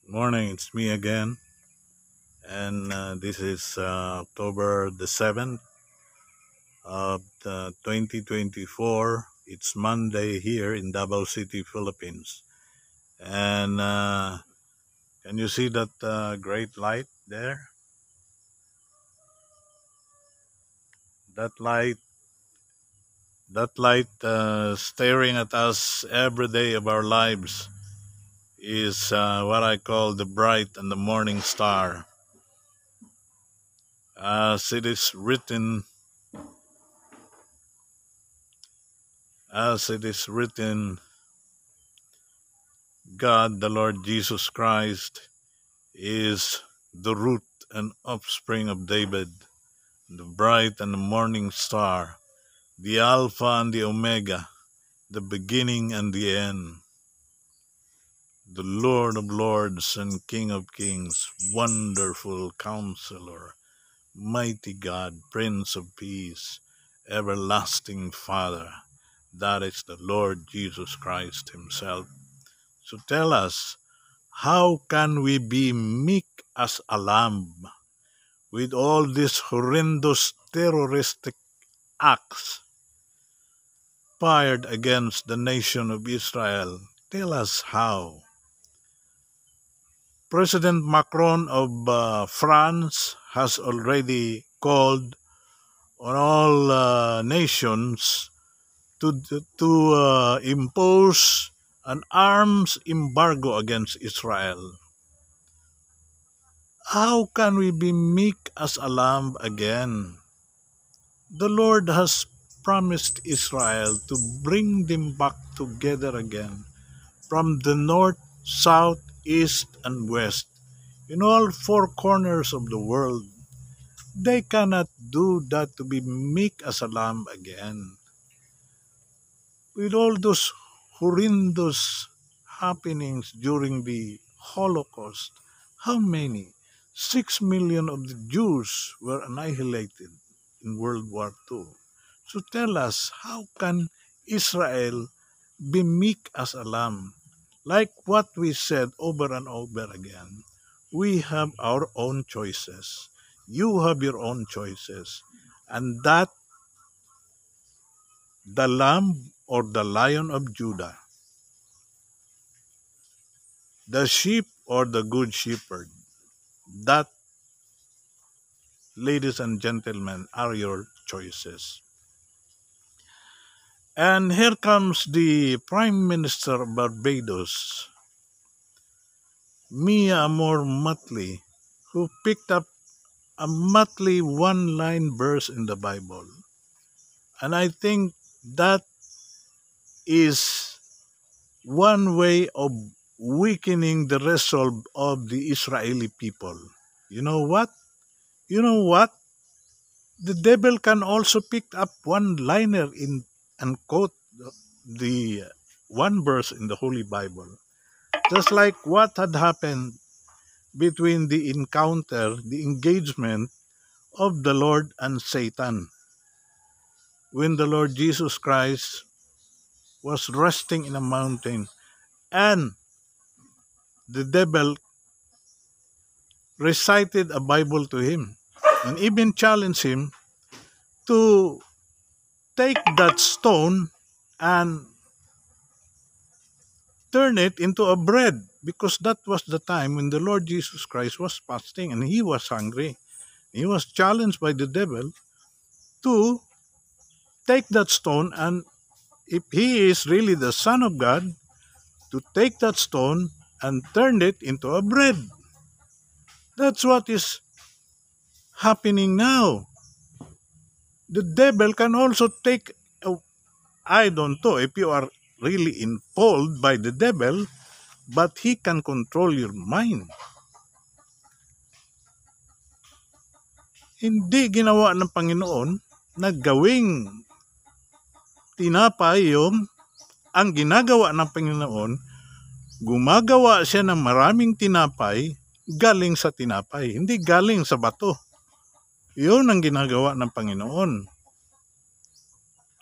Morning, it's me again, and this is October the 7th of 2024. It's Monday here in Davao City, Philippines. And can you see that great light there? That light, that light staring at us every day of our lives is what I call the bright and the morning star. As it is written, as it is written, God, the Lord Jesus Christ, is the root and offspring of David, the bright and the morning star, the Alpha and the Omega, the beginning and the end, the Lord of lords and King of kings, wonderful counselor, mighty God, Prince of peace, everlasting Father. That is the Lord Jesus Christ himself. So tell us, how can we be meek as a lamb with all these horrendous terroristic acts fired against the nation of Israel? Tell us how. President Macron of France has already called on all nations to impose an arms embargo against Israel. How can we be meek as a lamb again? The Lord has promised Israel to bring them back together again from the north, south, east, and west, in all four corners of the world. They cannot do that to be meek as a lamb again. With all those horrendous happenings during the Holocaust, how many? 6 million of the Jews were annihilated in World War II. So tell us, how can Israel be meek as a lamb? Like what we said over and over again, we have our own choices. You have your own choices. And that the lamb or the lion of Judah, the sheep or the good shepherd, that, ladies and gentlemen, are your choices. And here comes the Prime Minister of Barbados, Mia Amor Motley, who picked up a motley one-line verse in the Bible. And I think that is one way of weakening the resolve of the Israeli people. You know what? You know what? The devil can also pick up one-liner in and quote the one verse in the Holy Bible. Just like what had happened between the encounter, the engagement of the Lord and Satan, when the Lord Jesus Christ was resting in a mountain and the devil recited a Bible to him and even challenged him to take that stone and turn it into a bread, because that was the time when the Lord Jesus Christ was fasting and he was hungry. He was challenged by the devil to take that stone, and if he is really the Son of God, to take that stone and turn it into a bread. That's what is happening now. The devil can also take, I don't know if you are really involved by the devil, but he can control your mind. Hindi ginawa ng Panginoon na gawing tinapay yung ang ginagawa ng Panginoon, gumagawa siya ng maraming tinapay galing sa tinapay, hindi galing sa bato. Yun ang ginagawa ng Panginoon.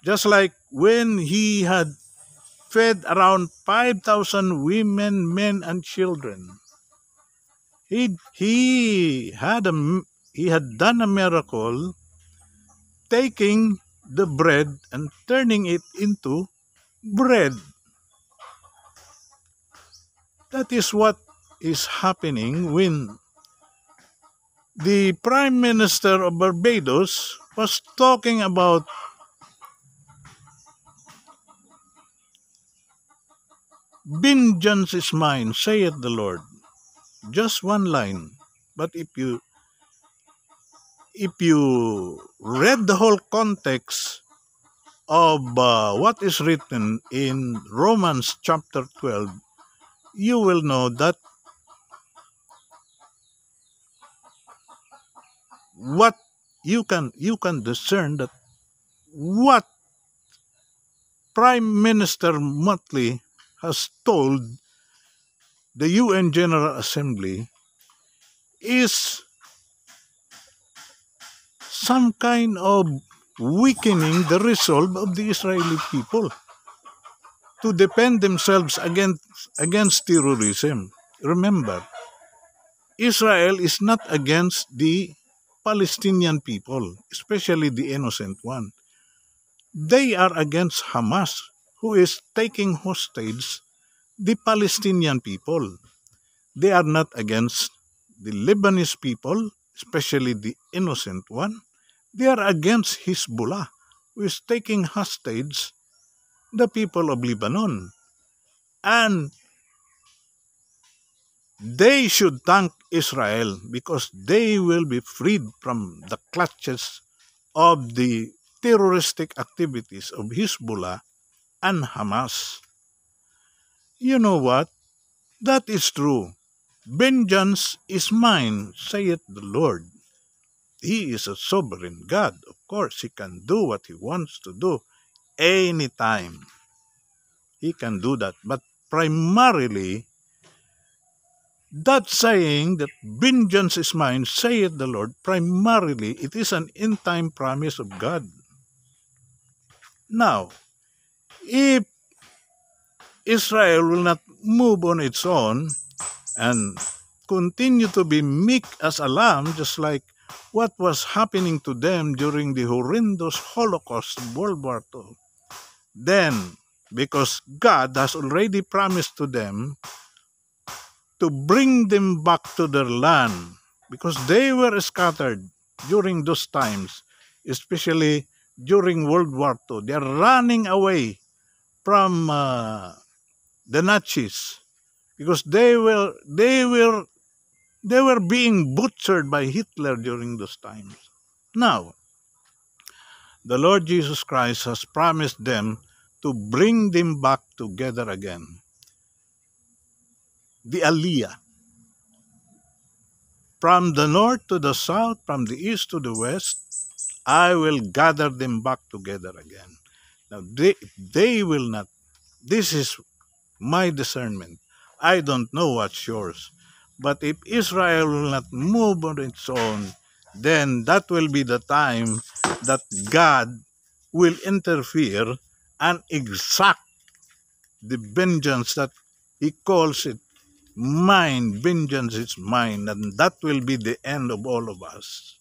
Just like when He had fed around 5,000 women, men, and children. He had done a miracle, taking the bread and turning it into bread. That is what is happening when the Prime Minister of Barbados was talking about vengeance is mine, saith the Lord. Just one line. But if you read the whole context of what is written in Romans chapter 12, you will know that what you can discern that what Prime Minister Motley has told the UN General Assembly is some kind of weakening the resolve of the Israeli people to defend themselves against terrorism. Remember, Israel is not against the Palestinian people, especially the innocent one. They are against Hamas, who is taking hostage the Palestinian people. They are not against the Lebanese people, especially the innocent one. They are against Hezbollah, who is taking hostage the people of Lebanon. And they should thank Israel because they will be freed from the clutches of the terroristic activities of Hezbollah and Hamas. You know what? That is true. Vengeance is mine, saith the Lord. He is a sovereign God. Of course, He can do what He wants to do anytime. He can do that. But primarily, that saying that vengeance is mine, saith the Lord, primarily it is an end-time promise of God. Now, if Israel will not move on its own and continue to be meek as a lamb, just like what was happening to them during the horrendous Holocaust of World War II, then, because God has already promised to them to bring them back to their land, because they were scattered during those times, especially during World War II. They are running away from the Nazis because they were being butchered by Hitler during those times. Now, the Lord Jesus Christ has promised them to bring them back together again. The Aliyah. From the north to the south, from the east to the west, I will gather them back together again. Now, they will not. This is my discernment. I don't know what's yours. But if Israel will not move on its own, then that will be the time that God will interfere and exact the vengeance that He calls it mine. Vengeance is mine, and that will be the end of all of us.